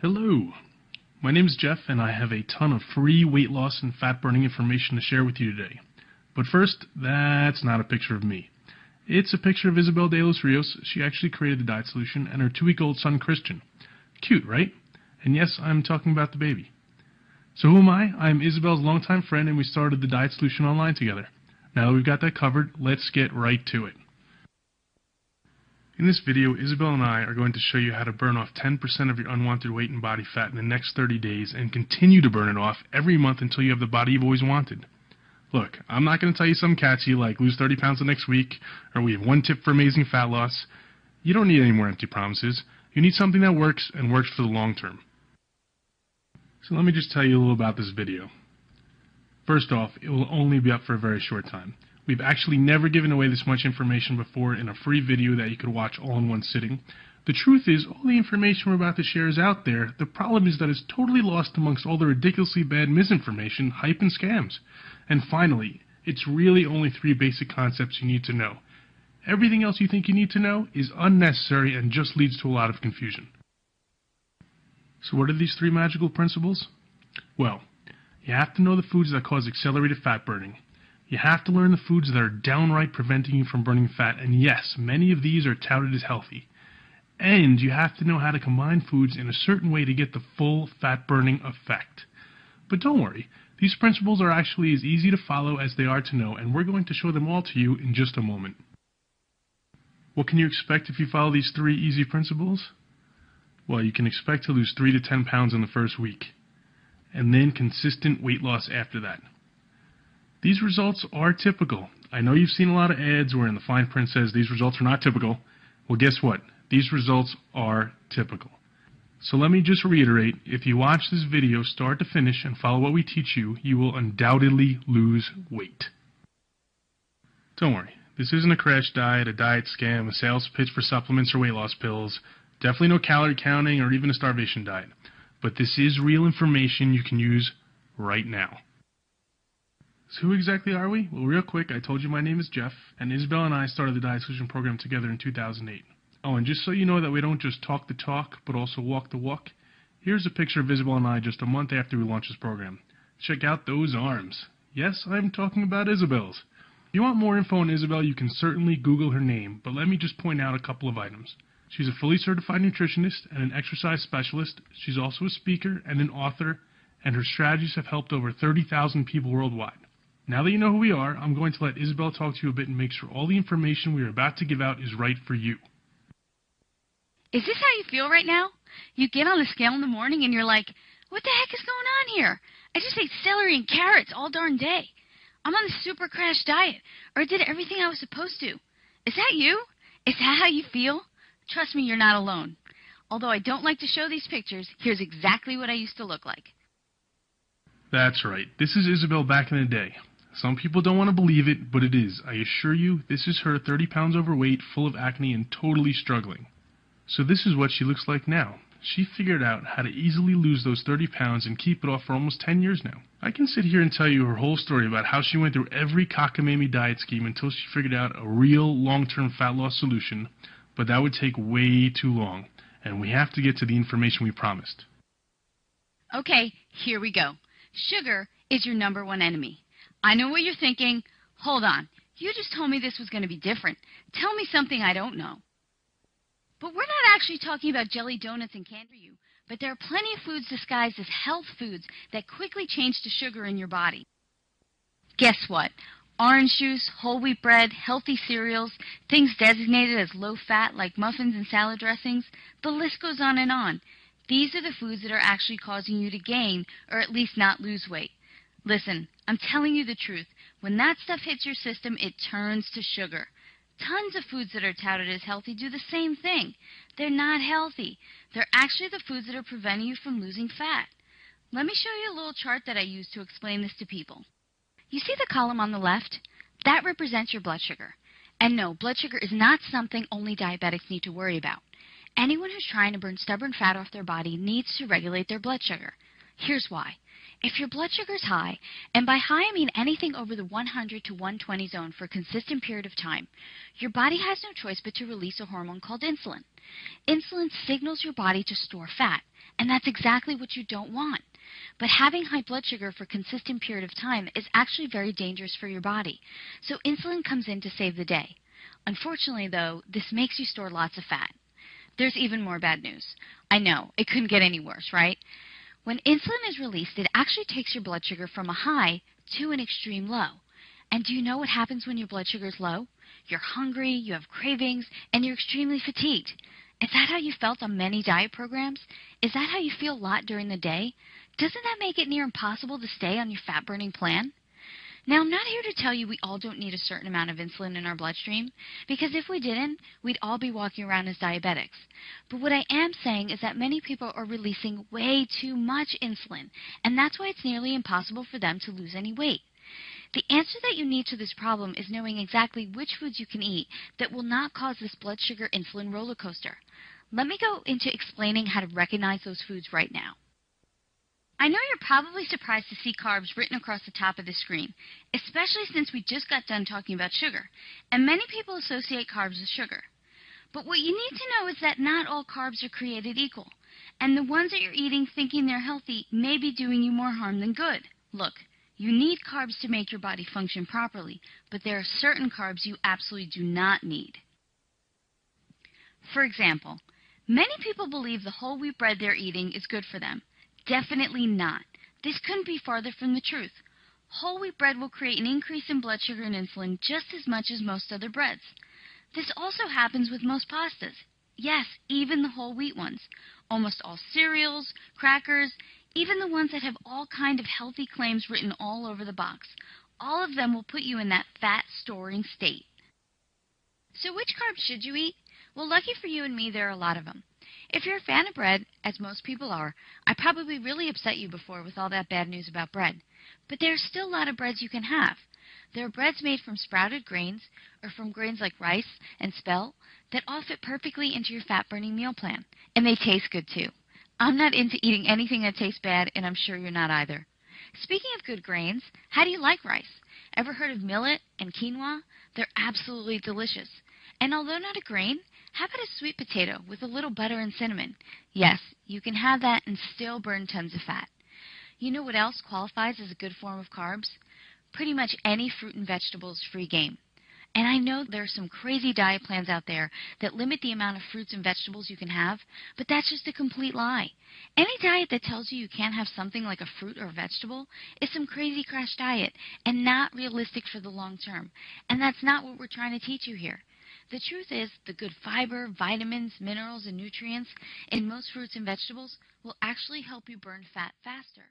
Hello, my name is Jeff and I have a ton of free weight loss and fat burning information to share with you today. But first, that's not a picture of me. It's a picture of Isabel de los Rios. She actually created the diet solution, and her 2-week-old son Christian. Cute, right? And yes, I'm talking about the baby. So who am I? I'm Isabel's longtime friend and we started the diet solution online together. Now that we've got that covered, let's get right to it. In this video, Isabel and I are going to show you how to burn off 10% of your unwanted weight and body fat in the next 30 days and continue to burn it off every month until you have the body you've always wanted. Look, I'm not going to tell you some catchy like lose 30 pounds the next week or we have one tip for amazing fat loss. You don't need any more empty promises. You need something that works and works for the long term. So let me just tell you a little about this video. First off, it will only be up for a very short time. We've actually never given away this much information before in a free video that you could watch all in one sitting. The truth is, all the information we're about to share is out there. The problem is that it's totally lost amongst all the ridiculously bad misinformation, hype, and scams. And finally, it's really only 3 basic concepts you need to know. Everything else you think you need to know is unnecessary and just leads to a lot of confusion. So what are these 3 magical principles? Well, you have to know the foods that cause accelerated fat burning. You have to learn the foods that are downright preventing you from burning fat, and yes, many of these are touted as healthy. And you have to know how to combine foods in a certain way to get the full fat-burning effect. But don't worry, these principles are actually as easy to follow as they are to know, and we're going to show them all to you in just a moment. What can you expect if you follow these 3 easy principles? Well, you can expect to lose 3 to 10 pounds in the first week, and then consistent weight loss after that. These results are typical. I know you've seen a lot of ads where in the fine print says these results are not typical. Well, guess what? These results are typical. So let me just reiterate, if you watch this video start to finish and follow what we teach you, you will undoubtedly lose weight. Don't worry, this isn't a crash diet, a diet scam, a sales pitch for supplements or weight loss pills, definitely no calorie counting or even a starvation diet. But this is real information you can use right now. So who exactly are we? Well, real quick, I told you my name is Jeff, and Isabel and I started the Diet Solution program together in 2008. Oh, and just so you know that we don't just talk the talk, but also walk the walk, here's a picture of Isabel and I just a month after we launched this program. Check out those arms. Yes, I'm talking about Isabel's. If you want more info on Isabel, you can certainly Google her name, but let me just point out a couple of items. She's a fully certified nutritionist and an exercise specialist. She's also a speaker and an author, and her strategies have helped over 30,000 people worldwide. Now that you know who we are, I'm going to let Isabel talk to you a bit and make sure all the information we are about to give out is right for you. Is this how you feel right now? You get on the scale in the morning and you're like, what the heck is going on here? I just ate celery and carrots all darn day. I'm on the super crash diet, or I did everything I was supposed to. Is that you? Is that how you feel? Trust me, you're not alone. Although I don't like to show these pictures, here's exactly what I used to look like. That's right. This is Isabel back in the day. Some people don't want to believe it, but it is. I assure you, this is her 30 pounds overweight, full of acne, and totally struggling. So this is what she looks like now. She figured out how to easily lose those 30 pounds and keep it off for almost 10 years now. I can sit here and tell you her whole story about how she went through every cockamamie diet scheme until she figured out a real long-term fat loss solution, but that would take way too long, and we have to get to the information we promised. Okay, here we go. Sugar is your #1 enemy. I know what you're thinking. Hold on. You just told me this was going to be different. Tell me something I don't know. But we're not actually talking about jelly donuts and candy for you. But there are plenty of foods disguised as health foods that quickly change to sugar in your body. Guess what? Orange juice, whole wheat bread, healthy cereals, things designated as low-fat like muffins and salad dressings, the list goes on and on. These are the foods that are actually causing you to gain, or at least not lose weight. Listen, I'm telling you the truth. When that stuff hits your system, it turns to sugar. Tons of foods that are touted as healthy do the same thing. They're not healthy. They're actually the foods that are preventing you from losing fat. Let me show you a little chart that I use to explain this to people. You see the column on the left? That represents your blood sugar. And no, blood sugar is not something only diabetics need to worry about. Anyone who's trying to burn stubborn fat off their body needs to regulate their blood sugar. Here's why. If your blood sugar is high, and by high I mean anything over the 100 to 120 zone for a consistent period of time, your body has no choice but to release a hormone called insulin. Insulin signals your body to store fat, and that's exactly what you don't want. But having high blood sugar for a consistent period of time is actually very dangerous for your body, so insulin comes in to save the day. Unfortunately, though, this makes you store lots of fat. There's even more bad news. I know, it couldn't get any worse, right? When insulin is released, it actually takes your blood sugar from a high to an extreme low. And do you know what happens when your blood sugar is low? You're hungry, you have cravings, and you're extremely fatigued. Is that how you felt on many diet programs? Is that how you feel a lot during the day? Doesn't that make it near impossible to stay on your fat-burning plan? Now, I'm not here to tell you we all don't need a certain amount of insulin in our bloodstream, because if we didn't, we'd all be walking around as diabetics. But what I am saying is that many people are releasing way too much insulin, and that's why it's nearly impossible for them to lose any weight. The answer that you need to this problem is knowing exactly which foods you can eat that will not cause this blood sugar insulin roller coaster. Let me go into explaining how to recognize those foods right now. I know you're probably surprised to see carbs written across the top of the screen, especially since we just got done talking about sugar, and many people associate carbs with sugar. But what you need to know is that not all carbs are created equal, and the ones that you're eating thinking they're healthy may be doing you more harm than good. Look, you need carbs to make your body function properly, but there are certain carbs you absolutely do not need. For example, many people believe the whole wheat bread they're eating is good for them. Definitely not. This couldn't be farther from the truth. Whole wheat bread will create an increase in blood sugar and insulin just as much as most other breads. This also happens with most pastas. Yes, even the whole wheat ones. Almost all cereals, crackers, even the ones that have all kind of healthy claims written all over the box. All of them will put you in that fat-storing state. So which carbs should you eat? Well, lucky for you and me, there are a lot of them. If you're a fan of bread, as most people are, I probably really upset you before with all that bad news about bread. But there are still a lot of breads you can have. There are breads made from sprouted grains, or from grains like rice and spelt, that all fit perfectly into your fat-burning meal plan. And they taste good, too. I'm not into eating anything that tastes bad, and I'm sure you're not either. Speaking of good grains, how do you like rice? Ever heard of millet and quinoa? They're absolutely delicious. And although not a grain, how about a sweet potato with a little butter and cinnamon? Yes, you can have that and still burn tons of fat. You know what else qualifies as a good form of carbs? Pretty much any fruit and vegetable is free game. And I know there are some crazy diet plans out there that limit the amount of fruits and vegetables you can have, but that's just a complete lie. Any diet that tells you can't have something like a fruit or a vegetable is some crazy crash diet and not realistic for the long term. And that's not what we're trying to teach you here. The truth is, the good fiber, vitamins, minerals, and nutrients in most fruits and vegetables will actually help you burn fat faster.